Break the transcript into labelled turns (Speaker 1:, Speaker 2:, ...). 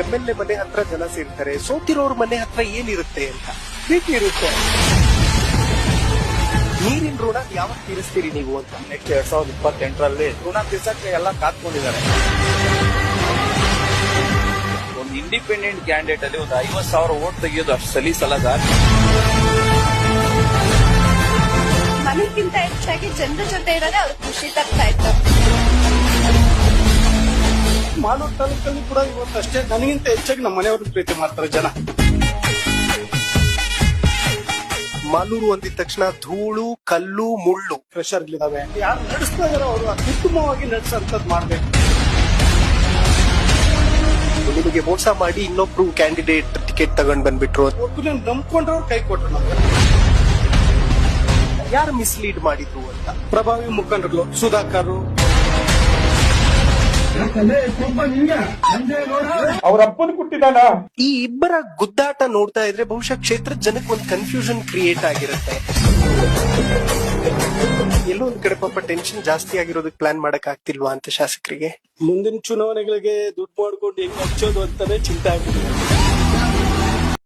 Speaker 1: MLA ಮನೆ ಹತ್ರ ಜನ ಸೇರ್ತಾರೆ, ಸೋತಿರೋರ್ ಮನೆ ಹತ್ರ ಏನಿರುತ್ತೆ ಅಂತ ಪ್ರೀತಿ ಇರುತ್ತೆ. ನೀರಿನ ಋಣ ಯಾವಾಗ ತೀರಿಸ್ತೀರಿ ನೀವು ಅಂತ.
Speaker 2: ನೆಕ್ಸ್ಟ್ 2028ರಲ್ಲಿ ಋಣ ತೀರ್ಸಕ್ಕೆ ಎಲ್ಲ ಕಾತ್ಕೊಂಡಿದ್ದಾರೆ. ಒಂದು ಇಂಡಿಪೆಂಡೆಂಟ್ ಕ್ಯಾಂಡಿಡೇಟ್ ಅಲ್ಲಿ ಒಂದು 50,000 ವೋಟ್ ತೆಗೆಯೋದು ಅಷ್ಟು ಸಲೀಸಲ್ಲ ಸರ್.
Speaker 3: ಮನೆಗಿಂತ ಹೆಚ್ಚಾಗಿ ಜನರ ಜೊತೆ ಇರೋದೇ ಅವ್ರು ಖುಷಿ ತರ್ತಾ ಇತ್ತು.
Speaker 4: ಮಾಲೂರು ತಾಲೂಕಲ್ಲಿ ಕೂಡ ಇವತ್ತಷ್ಟೇ ನನಗಿಂತ ಹೆಚ್ಚಾಗಿ ನಮ್ಮ ಮನೆಯವ್ರಿಗೆ ಪ್ರೀತಿ ಮಾಡ್ತಾರೆ ಜನ.
Speaker 1: ಮಾಲೂರು ಅಂದಿದ ತಕ್ಷಣ ಧೂಳು, ಕಲ್ಲು, ಮುಳ್ಳು,
Speaker 4: ಪ್ರೆಷರ್ ಇದಾವೆ. ಯಾರು ನಡೆಸ್ತಾ ಇದಾರೋ ಅವರು ಅತ್ಯುತ್ತಮವಾಗಿ ನಡೆಸಂತದ್ ಮಾಡ್ಬೇಕು.
Speaker 1: ನಿಮಗೆ ಮೋಸ ಮಾಡಿ ಇನ್ನೊಬ್ರು ಕ್ಯಾಂಡಿಡೇಟ್ ಟಿಕೆಟ್ ತಗೊಂಡ್ ಬಂದ್ಬಿಟ್ರು.
Speaker 4: ಒಬ್ಬರನ್ನ ನಂಬ್ಕೊಂಡ್ರವ್ರು ಕೈ ಕೊಟ್ರು. ನಮ್ಗೆ
Speaker 1: ಯಾರು ಮಿಸ್ಲೀಡ್ ಮಾಡಿದ್ರು ಅಂತ.
Speaker 4: ಪ್ರಭಾವಿ ಮುಖಂಡರು ಸುಧಾಕರ್,
Speaker 5: ಅವ್ರ ಅಪ್ಪನ ಕೊಟ್ಟಿದ್ದಾನ.
Speaker 1: ಈ ಇಬ್ಬರ ಗುದ್ದಾಟ ನೋಡ್ತಾ ಇದ್ರೆ ಬಹುಶಃ ಕ್ಷೇತ್ರದ ಜನಕ್ಕೆ ಒಂದು ಕನ್ಫ್ಯೂಷನ್ ಕ್ರಿಯೇಟ್ ಆಗಿರುತ್ತೆ. ಎಲ್ಲೋ ಒಂದ್ ಕಡೆ ಪಾಪ ಟೆನ್ಷನ್ ಜಾಸ್ತಿ ಆಗಿರೋದಕ್ಕೆ ಪ್ಲಾನ್ ಮಾಡಕ್ ಆಗ್ತಿಲ್ವಾ ಅಂತ ಶಾಸಕರಿಗೆ.
Speaker 4: ಮುಂದಿನ ಚುನಾವಣೆಗಳಿಗೆ ದುಡ್ಡು ಮಾಡ್ಕೊಂಡು ಹೆಂಗ್ ಹಚ್ಚೋದು ಅಂತಾನೆ ಚಿಂತೆ ಆಗಿದೆ.